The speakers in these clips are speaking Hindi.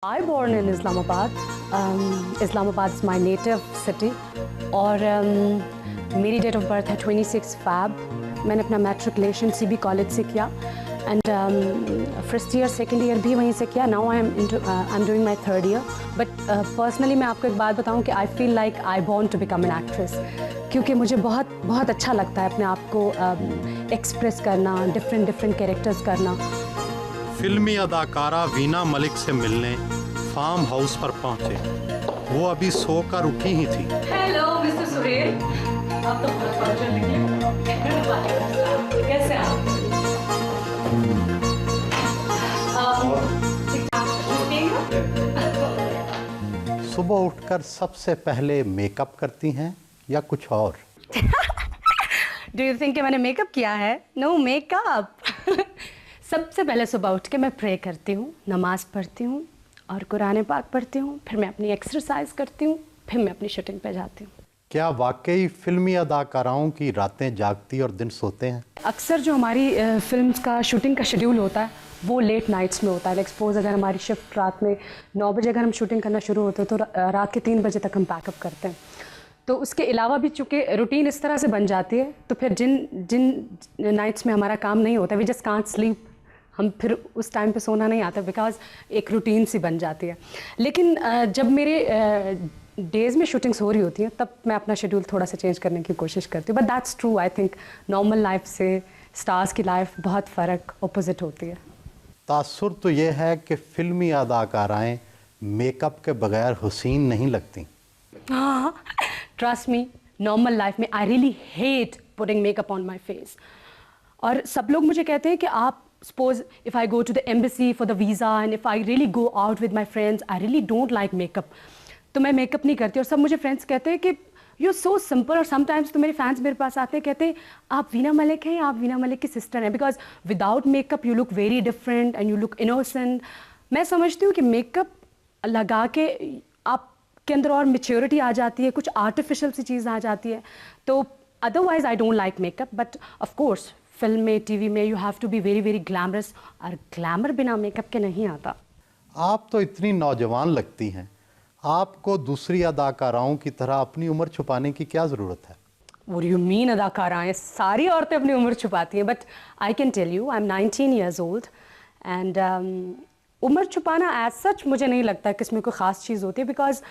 I born in Islamabad. Islamabad is my native city. और मेरी डेट ऑफ बर्थ है 26 फैब. मैंने अपना मैट्रिकुलेशन CB कॉलेज से किया and first year second year भी वहीं से किया. Now I am doing my third year. But personally मैं आपको एक बात बताऊं कि I feel like I born to become an actress, क्योंकि मुझे बहुत बहुत अच्छा लगता है अपने आप को एक्सप्रेस करना, डिफरेंट कैरेक्टर्स करना. फिल्मी अदाकारा वीना मलिक से मिलने फार्म हाउस पर पहुंचे. वो अभी सोकर उठी ही थी. हेलो मिस्टर सुहेल, आप तो बहुत फॉर्चूनेट निकले. कैसे आप? सुबह उठकर सबसे पहले मेकअप करती हैं या कुछ और? डू यू थिंक कि मैंने मेकअप किया है? No makeup. सबसे पहले सुबह उठ के मैं प्रे करती हूँ, नमाज पढ़ती हूँ और कुरान पाक पढ़ती हूँ. फिर मैं अपनी एक्सरसाइज करती हूँ, फिर मैं अपनी शूटिंग पे जाती हूँ. क्या वाकई फिल्मी अदाकाराओं की रातें जागती और दिन सोते हैं? अक्सर जो हमारी फिल्म्स का शूटिंग का शेड्यूल होता है वो लेट नाइट्स में होता है. लाइक सपोज अगर हमारी शिफ्ट रात में 9 बजे अगर हम शूटिंग करना शुरू होते हैं तो रात के 3 बजे तक हम पैकअप करते हैं. तो उसके अलावा भी चूँकि रूटीन इस तरह से बन जाती है तो फिर जिन नाइट्स में हमारा काम नहीं होता, वी जस्ट कांट स्लीप, हम फिर उस टाइम पे सोना नहीं आता बिकॉज एक रूटीन सी बन जाती है. लेकिन जब मेरे डेज़ में शूटिंग्स हो रही होती हैं तब मैं अपना शेड्यूल थोड़ा सा चेंज करने की कोशिश करती हूँ. But that's true. I think normal life से स्टार्स की लाइफ बहुत फ़र्क अपोजिट होती है. तासुर तो ये है कि फिल्मी अदाकाराएँ मेकअप के बगैर हुसीन नहीं लगती. हाँ, ट्रस्ट मी, नॉर्मल लाइफ में I really hate putting makeup on my face. और सब लोग मुझे कहते हैं कि आप suppose if I go to the embassy for the visa and if I really go out with my friends, I really don't like makeup. तो मैं मेकअप नहीं करती. और सब मुझे फ्रेंड्स कहते हैं कि यू सो सिंपल. और समटाइम्स तो मेरे फैंस मेरे पास आते हैं, कहते हैं आप वीना मलिक हैं, आप वीना मलिक की सिस्टर हैं, because without makeup you look very different and you look innocent. मैं समझती हूँ कि मेकअप लगा के आपके अंदर और मेच्योरिटी आ जाती है, कुछ आर्टिफिशियल सी चीज़ आ जाती है. तो otherwise I don't like makeup. But of course film में, टीवी में you have to be very very glamorous, और ग्लैमर बिना मेकअप के नहीं आता. आप तो इतनी नौजवान लगती हैं, आपको दूसरी अदाकाराओं की तरह अपनी उम्र छुपाने की क्या ज़रूरत है? What do you mean अदाकाराएं? सारी औरतें अपनी उम्र छुपाती हैं. But I can tell you, I am 19 years old and उम्र छुपाना एज सच मुझे नहीं लगता कि इसमें कोई ख़ास चीज़ होती है, बिकॉज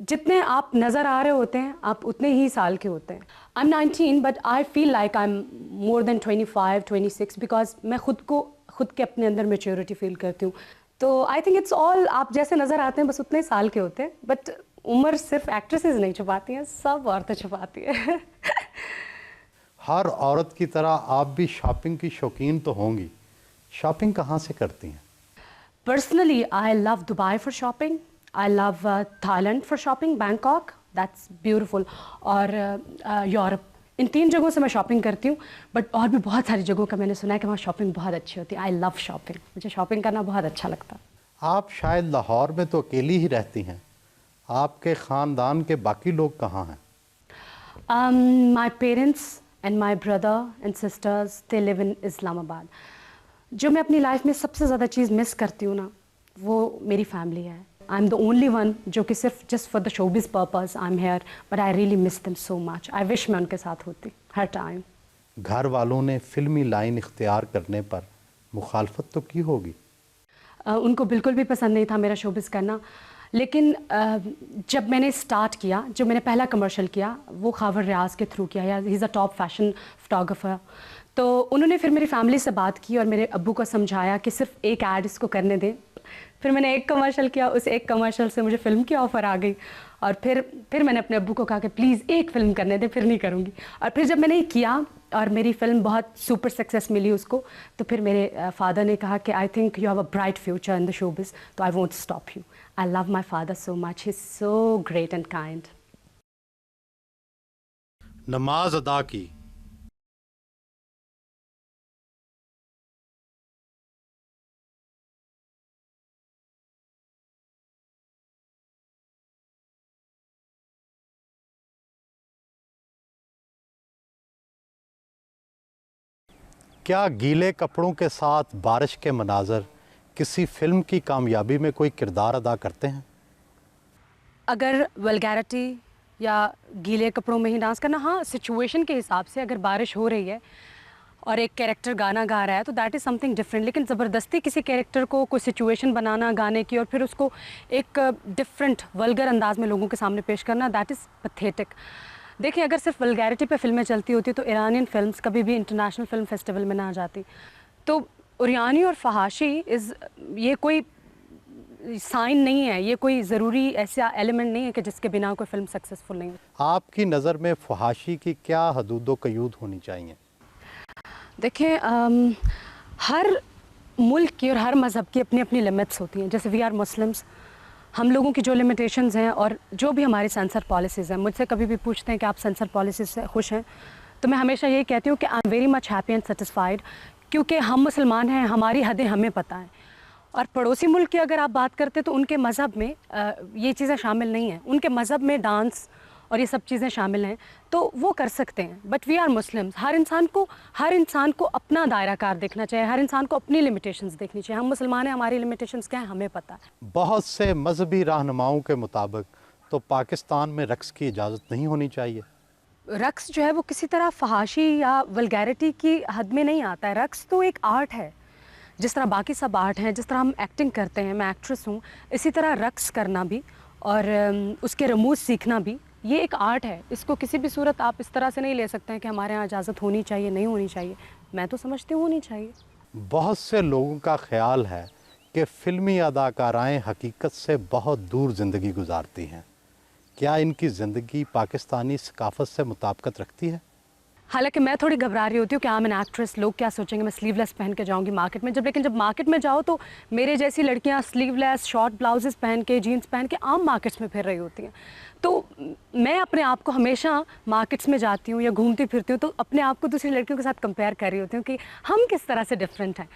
जितने आप नज़र आ रहे होते हैं आप उतने ही साल के होते हैं. आई am 19 but I feel like I am more than 25, 26 because मैं खुद के अपने अंदर मेच्योरिटी फील करती हूँ. तो आई थिंक इट्स ऑल, आप जैसे नज़र आते हैं बस उतने साल के होते हैं. बट उम्र सिर्फ एक्ट्रेसेस नहीं छुपाती हैं, सब औरतें छुपाती हैं. हर औरत की तरह आप भी शॉपिंग की शौकीन तो होंगी. शॉपिंग कहाँ से करती हैं? Personally I love Dubai for shopping. I love Thailand for shopping, Bangkok, that's beautiful. और यूरोप. इन 3 जगहों से मैं शॉपिंग करती हूँ. बट और भी बहुत सारी जगहों का मैंने सुना है कि वहाँ शॉपिंग बहुत अच्छी होती है. आई लव शॉपिंग, मुझे शॉपिंग करना बहुत अच्छा लगता है. आप शायद लाहौर में तो अकेली ही रहती हैं. आपके ख़ानदान के बाकी लोग कहाँ हैं? My parents and my brother and sisters, they live in Islamabad. जो मैं अपनी लाइफ में सबसे ज़्यादा चीज़ मिस करती हूँ ना, वो मेरी फैमिली है. I am the only one जो कि सिर्फ just for the showbiz purpose I am here, but I really miss them so much. I wish मैं उनके साथ होती हर टाइम. घर वालों ने फिल्मी लाइन इख्तियार करने पर मुखालफत तो की होगी? उनको बिल्कुल भी पसंद नहीं था मेरा शोबिज़ करना. लेकिन जब मैंने स्टार्ट किया, जो मैंने पहला कमर्शियल किया वो खावर रियाज के थ्रू किया. He is a top fashion photographer. तो उन्होंने फिर मेरी फैमिली से बात की और मेरे अब्बू को समझाया कि सिर्फ एक ऐड इसको करने दें. फिर मैंने एक कमर्शियल किया, उस एक कमर्शियल से मुझे फ़िल्म की ऑफ़र आ गई. और फिर मैंने अपने अब्बू को कहा कि प्लीज़ एक फ़िल्म करने दें, फिर नहीं करूँगी. और फिर जब मैंने किया और मेरी फ़िल्म बहुत सुपर सक्सेस मिली उसको, तो फिर मेरे फादर ने कहा कि I think you have a bright future in the showbiz, तो I won't stop you. I love my father so much, he is so great and kind. नमाज अदा की. क्या गीले कपड़ों के साथ बारिश के मनाजर किसी फिल्म की कामयाबी में कोई किरदार अदा करते हैं? अगर वल्गैरिटी या गीले कपड़ों में ही डांस करना, हाँ, सिचुएशन के हिसाब से अगर बारिश हो रही है और एक कैरेक्टर गाना गा रहा है तो दैट इज़ समथिंग डिफरेंट। लेकिन ज़बरदस्ती किसी कैरेक्टर को कोई सिचुएशन बनाना गाने की और फिर उसको एक डिफरेंट वल्गर अंदाज में लोगों के सामने पेश करना, दैट इज़ पैथेटिक। देखिए, अगर सिर्फ वल्गैरिटी पे फिल्में चलती होती तो ईरानियन फिल्म्स कभी भी इंटरनेशनल फिल्म फेस्टिवल में ना जाती। तो उरियानी और फहाशी ये कोई साइन नहीं है, ये कोई ज़रूरी ऐसा एलिमेंट नहीं है कि जिसके बिना कोई फिल्म सक्सेसफुल नहीं हो। आपकी नज़र में फहाशी की क्या हदूद व कयूद होनी चाहिए? देखिए, हर मुल्क की और हर मज़हब की अपनी अपनी लिमिट्स होती हैं। जैसे वी आर मुस्लिम्स, हम लोगों की जो लिमिटेशंस हैं और जो भी हमारी सेंसर पॉलिसीज़ हैं, मुझसे कभी भी पूछते हैं कि आप सेंसर पॉलिसीज़ से खुश हैं, तो मैं हमेशा यही कहती हूँ कि आई am very much happy and satisfied, क्योंकि हम मुसलमान हैं, हमारी हदें हमें पता हैं। और पड़ोसी मुल्क की अगर आप बात करते हैं तो उनके मज़हब में ये चीज़ें शामिल नहीं हैं। उनके मज़हब में डांस और ये सब चीज़ें शामिल हैं, तो वो कर सकते हैं। बट वी आर मुस्लिम्स, हर इंसान को अपना दायरा कार देखना चाहिए, हर इंसान को अपनी लिमिटेशंस देखनी चाहिए। हम मुसलमान हैं, हमारी लिमिटेशंस क्या है हमें पता है। बहुत से मजहबी रहनुमाओं के मुताबिक तो पाकिस्तान में रक्स की इजाज़त नहीं होनी चाहिए। रक्स जो है वो किसी तरह फहाशी या वल्गैरिटी की हद में नहीं आता है। रक्स तो एक आर्ट है, जिस तरह बाकी सब आर्ट हैं, जिस तरह हम एक्टिंग करते हैं, मैं एक्ट्रेस हूँ, इसी तरह रक्स करना भी और उसके रमूज़ सीखना भी ये एक आर्ट है। इसको किसी भी सूरत आप इस तरह से नहीं ले सकते हैं कि हमारे यहाँ इजाज़त होनी चाहिए, नहीं होनी चाहिए। मैं तो समझती हूँ होनी चाहिए। बहुत से लोगों का ख्याल है कि फ़िल्मी अदाकाराएँ हकीकत से बहुत दूर ज़िंदगी गुजारती हैं। क्या इनकी ज़िंदगी पाकिस्तानी सकाफ़त से मुताबिकत रखती है? हालांकि मैं थोड़ी घबरा रही होती हूँ कि आई एम एन एक्ट्रेस, लोग क्या सोचेंगे, मैं स्लीवलेस पहन के जाऊँगी मार्केट में। लेकिन जब मार्केट में जाओ तो मेरे जैसी लड़कियाँ स्लीवलेस शॉर्ट ब्लाउजेस पहन के, जीन्स पहन के आम मार्केट्स में फिर रही होती हैं। तो मैं अपने आप को हमेशा मार्केट्स में जाती हूँ या घूमती फिरती हूँ तो अपने आप को दूसरी लड़कियों के साथ कंपेयर कर रही होती हूँ कि हम किस तरह से डिफरेंट हैं।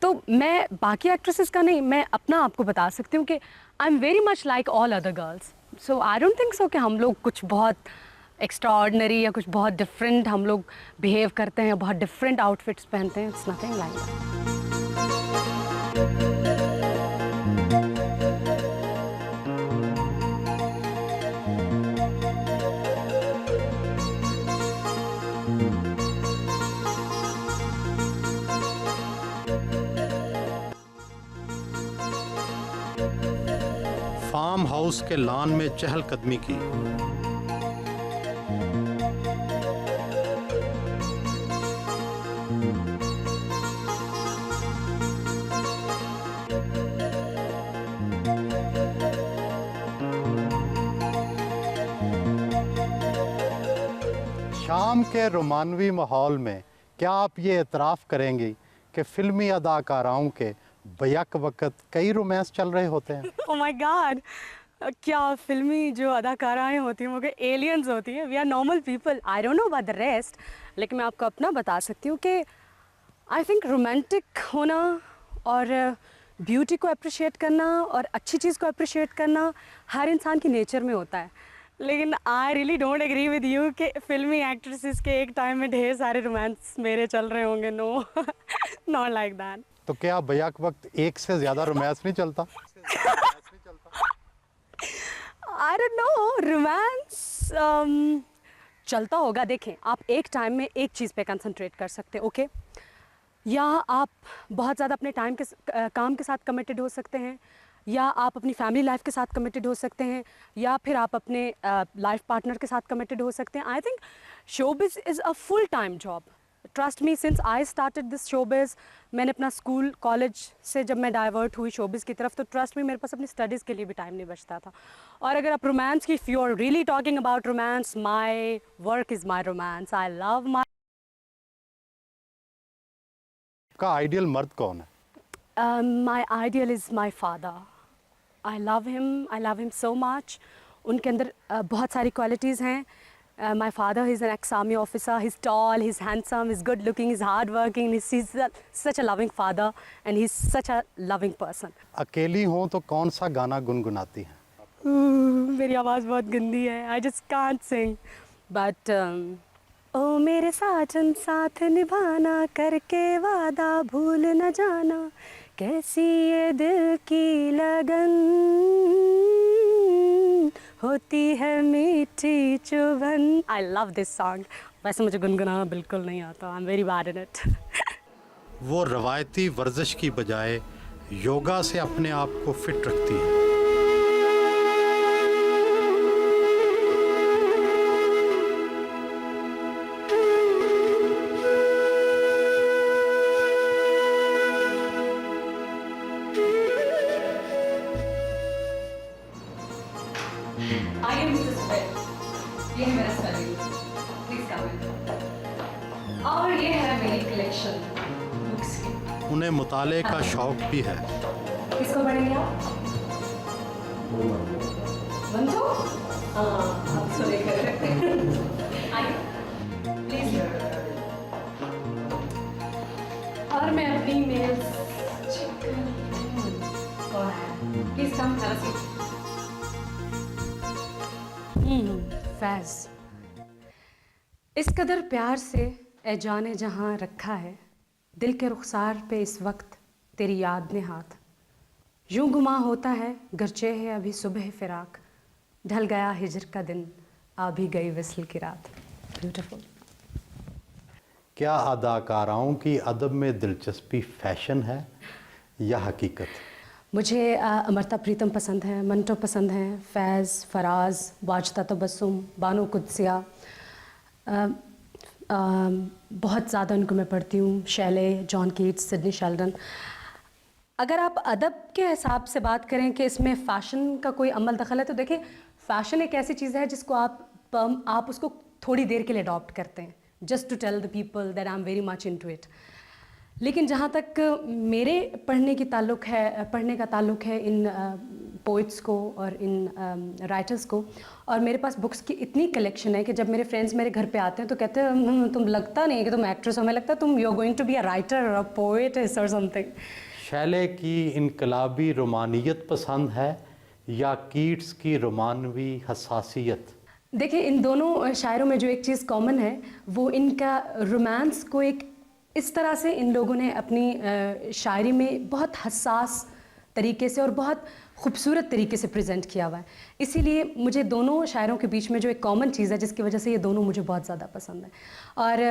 तो मैं बाकी एक्ट्रेसेस का नहीं, मैं अपना आपको बता सकती हूँ कि आई am very much like all other girls. So I don't think so कि हम लोग कुछ बहुत एक्स्ट्रा ऑर्डिनरी या कुछ बहुत डिफरेंट हम लोग बिहेव करते हैं, बहुत डिफरेंट आउटफिट्स पहनते हैं। It's nothing like farm house के लॉन में चहलकदमी की। शाम के रोमानवी माहौल में क्या आप ये एतराफ़ करेंगी कि फ़िल्मी अदाकाराओं के बैक वक़्त कई रोमांस चल रहे होते हैं? ओह माय गॉड, क्या फिल्मी जो अदाकाराएं होती हैं वो क्या एलियंस होती हैं? We are normal people. I don't know about the rest, लेकिन मैं आपको अपना बता सकती हूँ कि आई थिंक रोमांटिक होना और ब्यूटी को अप्रिशिएट करना और अच्छी चीज़ को अप्रिशिएट करना हर इंसान की नेचर में होता है। लेकिन I really don't agree with you कि फिल्मी एक्ट्रेसेस के एक टाइम में ढेर सारे रोमांस मेरे चल रहे होंगे। No, not like that. तो क्या बैक वक्त एक से ज़्यादा रोमांस नहीं चलता? आई डोंट नो, रोमांस चलता होगा। देखें, आप एक टाइम में एक चीज़ पे कंसंट्रेट कर सकते हैं, ओके? या आप बहुत ज़्यादा अपने काम के साथ कमिटेड हो सकते हैं, या आप अपनी फैमिली लाइफ के साथ कमिटेड हो सकते हैं, या फिर आप अपने लाइफ पार्टनर के साथ कमिटेड हो सकते हैं। I think showbiz is a full time job. Trust me, since I started this showbiz, मैंने अपना स्कूल कॉलेज से जब मैं डाइवर्ट हुई शोबिज़ की तरफ, तो ट्रस्ट मी मेरे पास अपनी स्टडीज़ के लिए भी टाइम नहीं बचता था। और अगर आप रोमांस की, if you are really talking about romance, my work is my romance. I love my. का आइडियल मर्द कौन है? My ideal is my father. I love him so much. उनके अंदर बहुत सारी क्वालिटीज़ हैं। My father is an ex-army officer. He's tall, he's handsome, he's good looking, he's hard working, he's such a loving father and he's such a loving person. अकेली हो तो कौन सा गाना गुनगुनाती हैं? मेरी आवाज़ बहुत गंदी है। I just can't sing. But ओ मेरे साजन साथ निभाना, करके वादा भूल न जाना, कैसी ये दिल की लगन होती है मीठी चुभन। I love this song. वैसे मुझे गुनगुनाना बिल्कुल नहीं आता, I am very bad in it. वो रवायती वर्जिश की बजाय योगा से अपने आप को फिट रखती हैं। आइए मिसेस स्मिथ, ये है मेरा स्टडी रूम, प्लीज कम इन। और ये है मेरी कलेक्शन बुक्स की। उन्हें मुताले का शौक भी है। किसको पढ़ेंगे आप? बंतो? हाँ, आप इसको लेकर रखते हैं। आइए, प्लीज। और मैं अपनी मेल्स चेक कर रही हूँ। कौन है? Please come, have a seat. Faiz, इस कदर प्यार से ए जाने जहाँ रखा है, दिल के रुखसार पे इस वक्त तेरी याद ने हाथ। यूं गुमा होता है गरचे है अभी सुबह फिराक, ढल गया हिजर का दिन, आ भी गई विस्ल की रात। ब्यूटीफुल। क्या अदाकाराओं की अदब में दिलचस्पी फैशन है या हकीकत? मुझे अमृता प्रीतम पसंद है, मंटो पसंद हैं, फैज़, फराज, वाजदा तबस्सुम, बानो कुद्सिया, बहुत ज़्यादा उनको मैं पढ़ती हूँ, Shelley, John Keats, Sidney Sheldon. अगर आप अदब के हिसाब से बात करें कि इसमें फ़ैशन का कोई अमल दखल है, तो देखिए फ़ैशन एक ऐसी चीज़ है जिसको आप उसको थोड़ी देर के लिए अडॉप्ट करते हैं, just to tell the people that I am very much into it. लेकिन जहाँ तक मेरे पढ़ने का ताल्लुक है इन पोइट्स को और इन राइटर्स को, और मेरे पास बुक्स की इतनी कलेक्शन है कि जब मेरे फ्रेंड्स मेरे घर पे आते हैं तो कहते हैं तुम लगता नहीं है कि तुम एक्ट्रेस हो, हमें लगता है तुम you are going to be a writer और अ पोएट और समथिंग। शैले की इनकलाबी रोमानियत पसंद है या कीट्स की रोमानवी हसासियत? देखिए, इन दोनों शायरों में जो एक चीज़ कॉमन है वो इनका रोमांस को एक इस तरह से इन लोगों ने अपनी शायरी में बहुत हसास तरीके से और बहुत खूबसूरत तरीके से प्रेजेंट किया हुआ है। इसीलिए मुझे दोनों शायरों के बीच में जो एक कॉमन चीज़ है जिसकी वजह से ये दोनों मुझे बहुत ज़्यादा पसंद है। और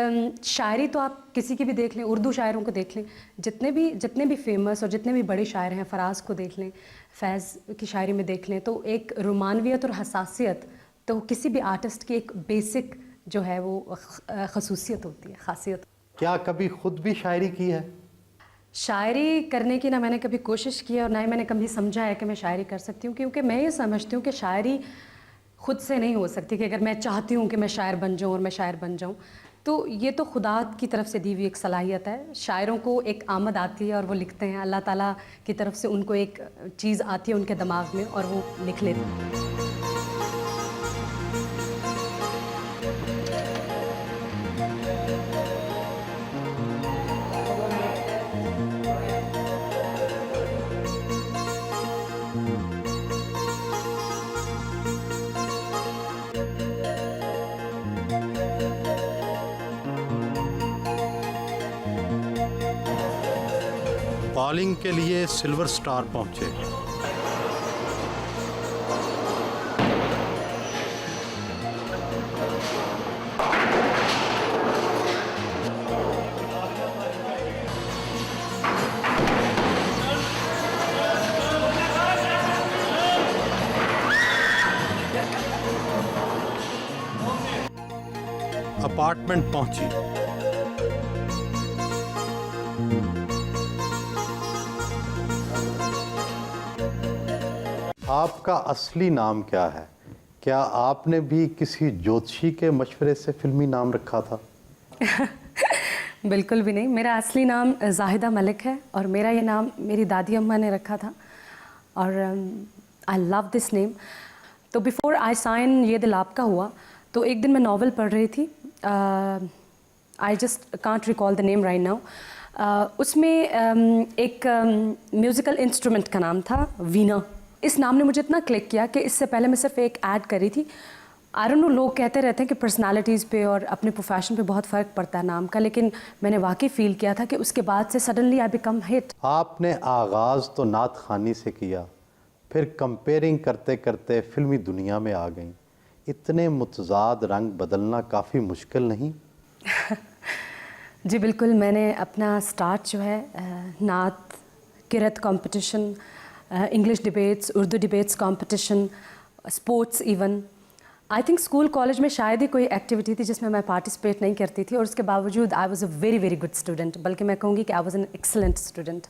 शायरी तो आप किसी की भी देख लें, उर्दू शायरों को देख लें, जितने भी फेमस और जितने भी बड़े शायर हैं, फराज को देख लें, फैज़ की शायरी में देख लें, तो एक रोमानवियत और हसासियत तो किसी भी आर्टिस्ट की एक बेसिक जो है वो खसूसियत होती है, खासियत। क्या कभी खुद भी शायरी की है? शायरी करने की ना मैंने कभी कोशिश की है और ना ही मैंने कभी समझा है कि मैं शायरी कर सकती हूँ, क्योंकि मैं ये समझती हूँ कि शायरी खुद से नहीं हो सकती कि अगर मैं चाहती हूँ कि मैं शायर बन जाऊँ और मैं शायर बन जाऊँ, तो ये तो खुदा की तरफ से दी हुई एक सलाहियत है। शायरों को एक आमद आती है और वो लिखते हैं, अल्लाह ताला की तरफ से उनको एक चीज़ आती है उनके दिमाग में और वो लिख लेते हैं। बॉलिंग के लिए सिल्वर स्टार पहुंचे। अपार्टमेंट पहुंची। आपका असली नाम क्या है? क्या आपने भी किसी ज्योतिषी के मशवरे से फिल्मी नाम रखा था? बिल्कुल भी नहीं। मेरा असली नाम जाहिदा मलिक है और मेरा ये नाम मेरी दादी अम्मा ने रखा था और आई लव दिस नेम। तो बिफोर आई साइन ये दिल आपका हुआ तो एक दिन मैं नावल पढ़ रही थी, I just can't recall the name right now. उसमें एक म्यूज़िकल इंस्ट्रूमेंट का नाम था वीणा। इस नाम ने मुझे इतना क्लिक किया कि इससे पहले मैं सिर्फ एक ऐड कर रही थी आई डोंट नो, लोग कहते रहते हैं कि पर्सनालिटीज़ पे और अपने प्रोफेशन पे बहुत फ़र्क पड़ता है नाम का, लेकिन मैंने वाकई फ़ील किया था कि उसके बाद से सडनली आई बिकम हिट। आपने आगाज़ तो नात खानी से किया, फिर कंपेयरिंग करते करते फिल्मी दुनिया में आ गई। इतने मुतज़ाद रंग बदलना काफ़ी मुश्किल नहीं? जी बिल्कुल, मैंने अपना स्टार्ट जो है नात, किरत competition, English debates, Urdu debates competition, sports even, I think school college में शायद ही कोई एक्टिविटी थी जिसमें मैं पार्टिसिपेट नहीं करती थी, और उसके बावजूद I was a very very good student, बल्कि मैं कहूँगी कि I was an excellent student,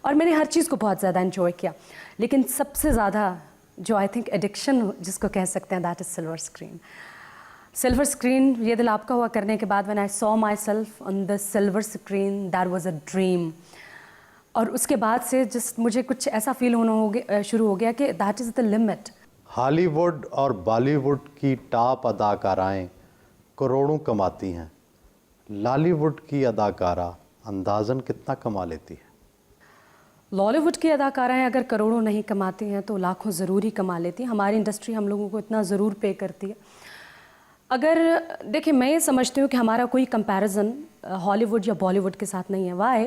और मैंने हर चीज़ को बहुत ज़्यादा एंजॉय किया। लेकिन सबसे ज़्यादा जो आई थिंक एडिक्शन जिसको कह सकते हैं, that is silver screen. Silver screen, ये दिल आपका हुआ करने के बाद when I saw my self on the silver screen, that was a dream. और उसके बाद से जस्ट मुझे कुछ ऐसा फील होना शुरू हो गया कि that is the limit. Hollywood और बॉलीवुड की टॉप अदाकाराएं करोड़ों कमाती हैं, लॉलीवुड की अदाकारा अंदाज़न कितना कमा लेती है? लॉलीवुड की अदाकाराएं अगर करोड़ों नहीं कमाती हैं तो लाखों ज़रूर ही कमा लेती हैं। हमारी इंडस्ट्री हम लोगों को इतना ज़रूर पे करती है। अगर देखिए, मैं ये समझती हूँ कि हमारा कोई कंपैरिजन हॉलीवुड या बॉलीवुड के साथ नहीं है। वाई?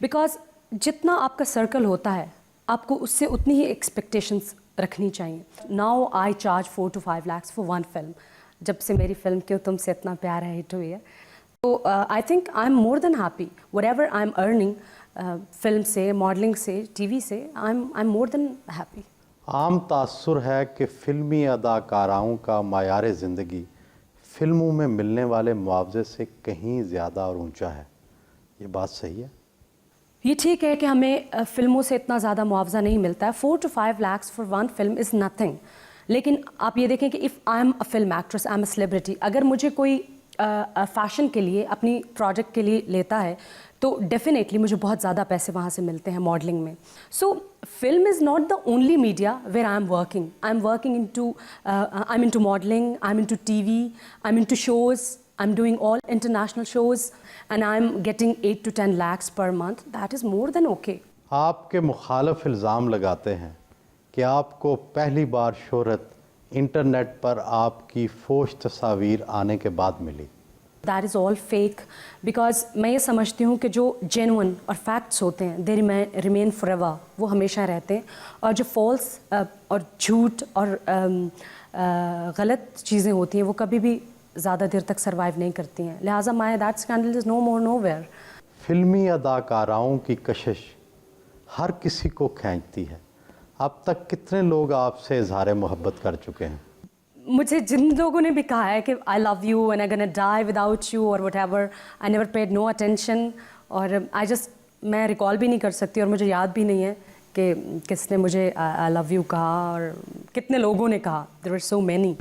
बिकॉज जितना आपका सर्कल होता है, आपको उससे उतनी ही एक्सपेक्टेशंस रखनी चाहिए। Now I charge 4 to 5 lakhs for one film. जब से मेरी फिल्म क्यों तुमसे इतना प्यार है हिट हुई है, तो I think I am more than happy what ever I am earning film से, मॉडलिंग से, टीवी से, I am more than happy. आम तासुर है कि फ़िल्मी अदाकाराओं का मायार ज़िंदगी फ़िल्मों में मिलने वाले मुआवजे से कहीं ज़्यादा और ऊंचा है। ये बात सही है? ये ठीक है कि हमें फ़िल्मों से इतना ज़्यादा मुआवजा नहीं मिलता है। 4 to 5 lakhs for one film is nothing. लेकिन आप ये देखें कि if I am a film actress, I am a celebrity, अगर मुझे कोई फ़ैशन के लिए, अपनी प्रोजेक्ट के लिए लेता है, तो डेफिनेटली मुझे बहुत ज़्यादा पैसे वहाँ से मिलते हैं मॉडलिंग में। So film is not the only media where I am working. I am working I am into modelling, I am into TV, I am into shows, I'm doing all international shows and I'm getting 8 to 10 lakhs per month. That is more than okay. आपके मुखालफ इल्ज़ाम लगाते हैं कि आपको पहली बार शोहरत इंटरनेट पर आपकी फोश तस्वीर आने के बाद मिली। That is all fake because मैं ये समझती हूँ कि जो genuine और facts होते हैं they remain forever, वो हमेशा रहते हैं, और जो false और झूठ और गलत चीज़ें होती हैं वो कभी भी ज़्यादा देर तक सर्वाइव नहीं करती हैं। लिहाजा my that scandal is no more nowhere. फिल्मी अदाकाराओं की कशिश हर किसी को खींचती है। अब तक कितने लोग आपसे इजहार मोहब्बत कर चुके हैं? मुझे जिन लोगों ने भी कहा है कि I love you and I gonna die without you और whatever, I never paid no attention, और मैं रिकॉल भी नहीं कर सकती और मुझे याद भी नहीं है कि किसने मुझे आई लव यू कहा और कितने लोगों ने कहा। There are so many.